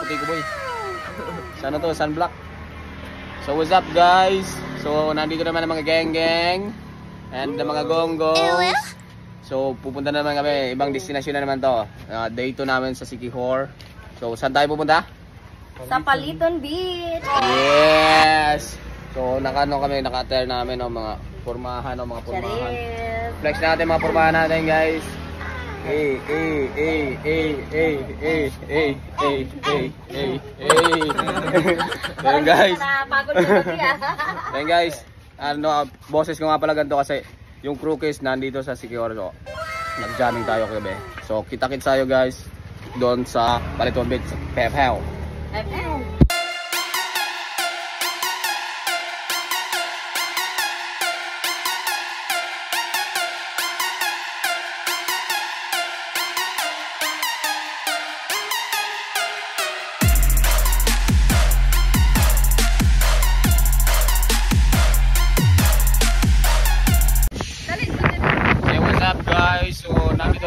puti ko boy. Sana to, sunblock. So what's up guys? So nandito naman ang mga geng-geng and ang mga gonggong. So pupunta naman kami, ibang destinasyon na naman to. Day 2 namin sa Siquijor. So saan tayo pupunta? Sa Paliton Beach. Yes. So naka-attire namin ng mga pormahan, mga pormahan. Flex natin mga pormahan natin guys. Hey. Then guys. Then guys, boses ko nga pala ganito kasi yung crew case nandito sa Siquijor. So, nag-jamming tayo kagabi. So kita-kits tayo guys doon sa Paliton Beach, Pepel.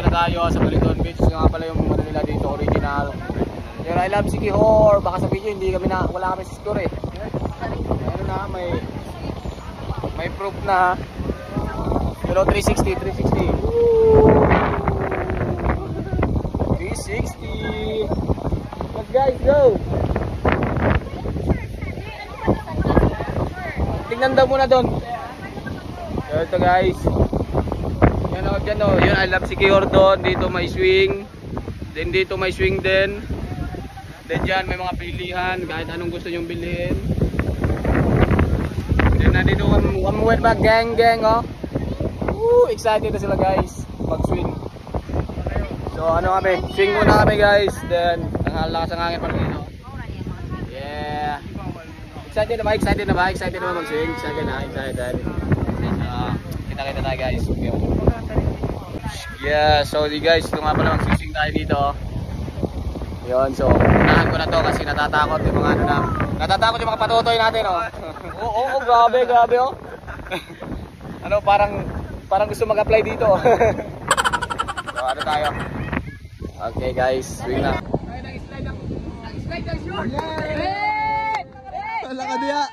Tayo sa Paliton Beach, nga pala yung ano nila dito, original. Yung I love Siquijor, baka sa video hindi kami wala kami sa store eh. Ano na, may proof na. Pero 360. 360. Let's guys, go! Tingnan daw muna doon. So ito guys. Yan o, yun I love Siquijor doon. Dito may swing. Then dito may swing din. Then dyan may mga pilihan kahit anong gusto nyong bilhin. Then nandito one way back gang oh. Woo, excited na sila guys mag swing. So ano kami, swing muna kami guys. Then ang lakas ng hangin pa rin. Yeah. Excited na ba? Excited na mag swing? Excited. Kita tayo guys. Yeah, so di guys, ito nga pala magsising tayo dito. Yun, so unahan ko na to kasi natatakot yung mga natatakot yung mga patutoy natin oh. Oo, grabe oh. Ano, parang gusto mag-apply dito. So ano tayo? Okay guys, swing na. Nag-slide ang shoot. Wala ka diya.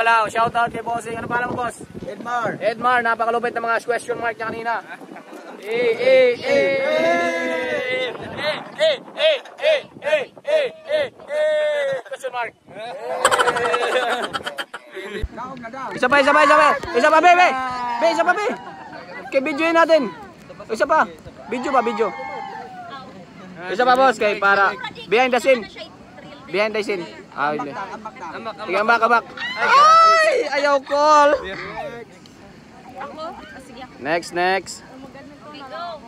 pala, shout out kay Bossing. Ano pala mo, boss? Edmar. Edmar, napakalupit ng mga question mark niya kanina. Question mark. Isa pa, be. Be, isa pa, be. Kay videoin natin. Isa pa. Video. Isa pa, boss, kay para behind the scene. Behind the scene. Ah, hindi. Sige, ambak. Ay, ayaw call. Next. Go,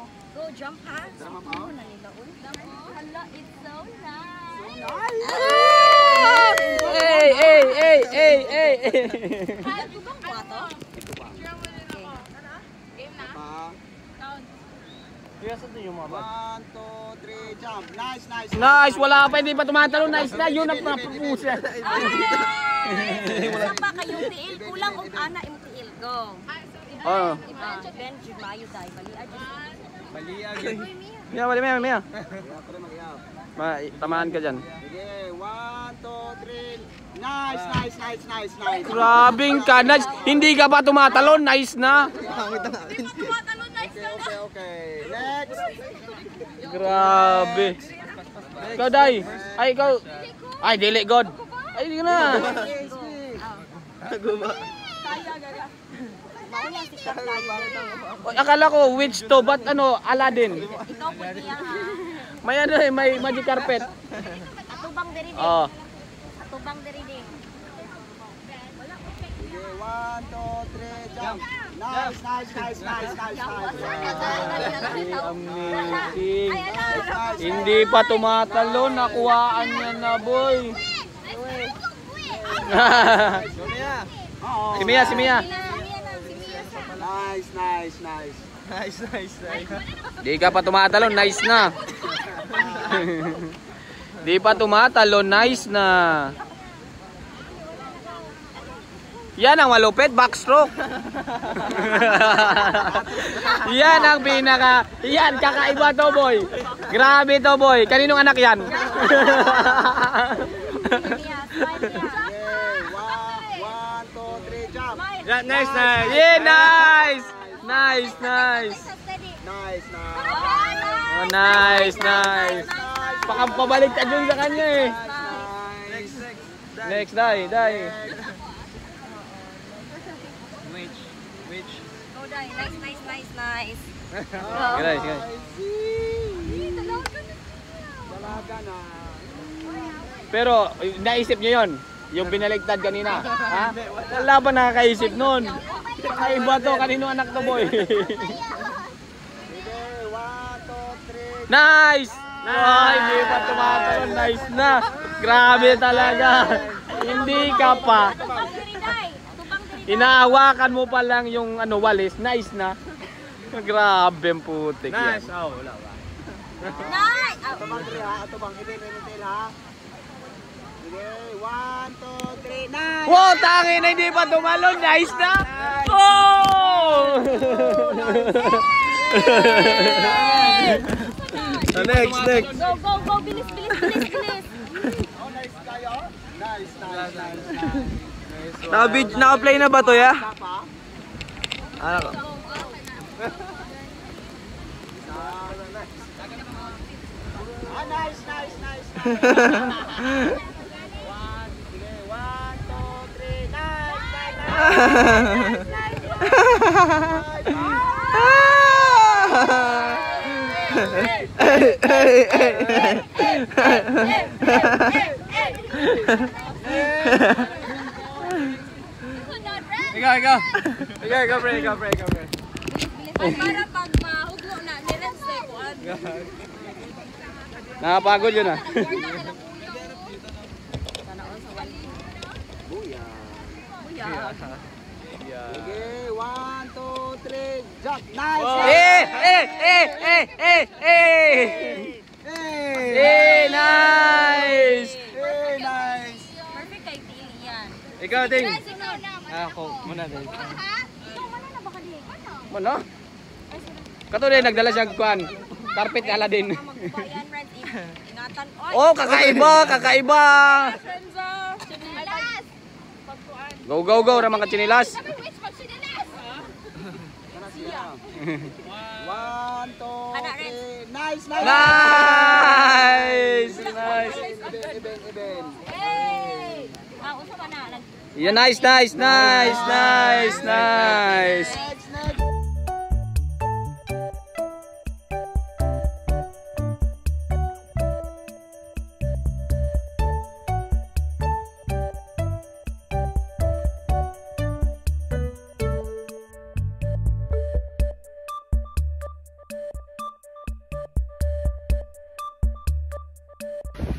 jump ha. Hala, it's so nice. Hey. Ito bang kwato? Game na? Count. 1, 2, 3, jump. Nice. Nice, wala pa, hindi pa tumatalo. Nice na, yun ang napupusa. Isa pa kayong tiil. Kulang og ana imong tiil. Go. Oh. Benji, mayo tayo. Mia. Tamaan ka dyan. Sige, 1, 2, 3. Nice. Grabing ka, nice. Hindi ka pa tumatalon, nice na. Okay. Next. Grabe. Ikaw, Day. Ay, ikaw. Ay, dili, God. Ay, hindi ka na. Akala ko, witch to, but ano, Aladdin. Ikaw po niya ha. May ano may magic carpet. Atubang diri din. Oh. Atubang diri din. Sige, 1, 2, 3, jump. Nice. Amazing. Hindi pa tumatalo, nakuhaan niya na, boy. Si Mia. Nice. Di ka pa tumatalo, nice na. Di pa tumatalo, nice na. Yan ang malupit, backstroke. Yan ang pinaka, yan, kakaiba to, boy. Grabe to, boy. Kaninong anak yan? Okay, 1, 2, 3, jump. Nice. Yeah, nice. Oh, nice. Pabalik ka dun sa kanya eh. Next, Day. Which? Go dai. Nice. Guys. Dalaga na. Pero naisip niyo 'yon, yung binaligtad kanina, ha? Wala ba nakakaisip noon? Kakaiba to, kanino anak to, boy? Sige, 1, 2, 3. Nice! Ay, hindi pa tumatalo, nice na. Grabe talaga. Hindi ka pa. Atubang diri dai. Inahawakan mo pa lang yung ano walis, nice na. Grabe ang putik yan. Nice. Atubang 3 ha, atubang. Hindi ha. Sige, 1, 2, 3, nice! Wow, tangin na hindi pa tumalon, nice na. Oh! Next. Go. Bilis. Oh, nice kayo. Nice. Naka-play na ba to, ya? Tapa. Ano ko? Nice. Ikaw, pre. Para pag mahuglo na, nirense ko. Nakapagod yun, ah. Sige, 1, 2, 3, jump. Nice! Nice! Nice! Perfect kay Pili yan. Ikaw, Ting. Ako, muna din. Ano? Kato din, nagdala siyang kwan. Carpet ni Aladdin. Magbayan, Red. Ingatan. Oh, kakaiba! Friends, Chinelas. Pagkuan. Go, go, go, ramang katsinilas. 1, 2, 3. Nice, nice. Nice! Nice! Eben. Hey! Uso ka na. Yeah, nice, nice, nice, nice, nice. Next, next.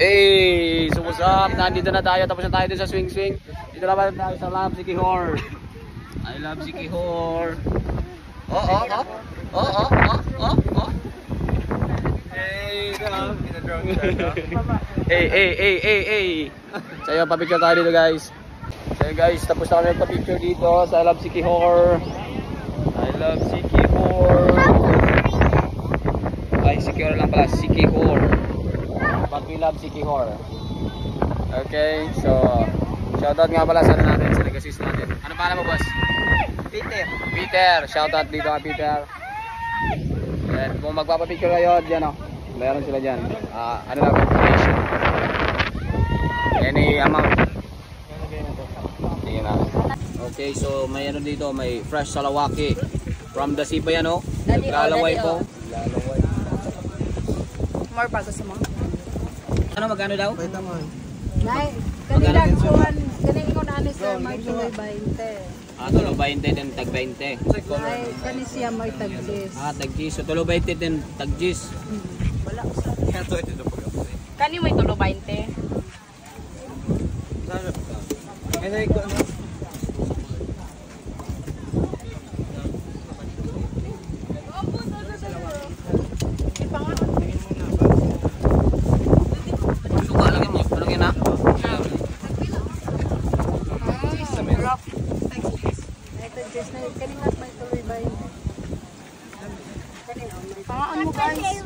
Hey, so what's up? Nandito na tayo, tapos na tayo dun sa swing swing. Dito na tayo sa Love Sikihor. I love Sikihor. Oh. Hey, hey. So yun, pa-picture tayo dito guys. So yun guys, tapos na kami magpa-picture dito sa I love Sikihor. I love Sikihor. Ay, Sikihor lang pala, Sikihor. But we love Sikihor. Okay, so shoutout nga pala sa natin, sa nag-assist natin. Ano pangalan mo, boss? Peter. Peter, shoutout dito kay Peter. Yan, kung magpapapicture kayo, dyan o. Meron sila dyan. Ano lang, information. Any amount. Tingnan natin. Okay, so may ano dito, may fresh salawaki. From the sea pa yan o. Naglalaway po. More pa gusto mo? Ano, magkano daw? Wait naman. Nay, kanilang kuhan, kaning ko na sir, may tuloy 20. Tulo 20 din tag 20. Nay, kani siya may taglis. Tag-gis. So tulo 20 din tag-gis. Kani mo itulo 20? Suka lang mo. Ano yun na? May taglis na, kaningat may tuloy 20. Pangaan mo guys.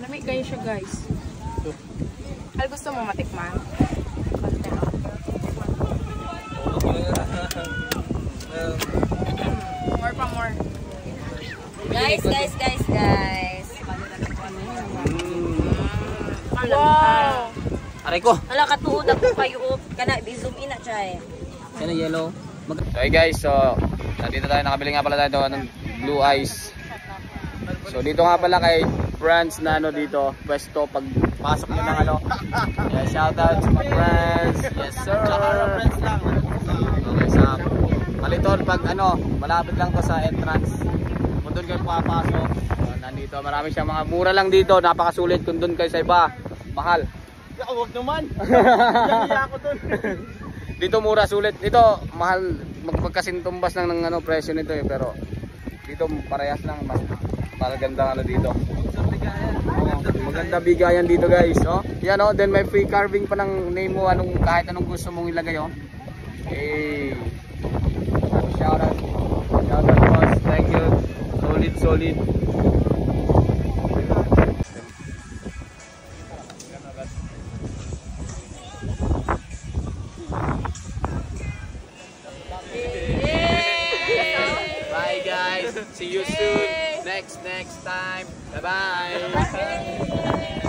Lamig kayo siya guys. Al gusto mo matikman? More pa more. Guys. Wow! Aray ko. Hala katuod ako kayo kana i-zoom in na siya eh. Yan yellow. Okay guys, so nandito tayo, nakabili nga pala tayo ng blue ice. So dito nga pala kay friends na ano dito, pwesto pag pasok nyo ng ano. Yeah, shout out sa mga friends. Yes sir. Friends lang. Okay, sa Maliton pag ano, malapit lang to sa entrance. Kung doon kayo papasok, nandito marami siyang mga mura lang dito, napakasulit. Kung doon kayo sa iba, mahal. Huwag naman. Hindi ako dun. Dito mura, sulit. Dito mahal, magkasintumbas lang ng ano presyo nito eh, pero dito parehas lang, mas maganda ano dito. Maganda bigayan dito guys, oh. Yan oh, then may free carving pa ng name mo, kahit anong gusto mong ilagay oh. Hey. Shout out boss, thank you. Solid. Bye guys. See you soon. Next time. Bye bye.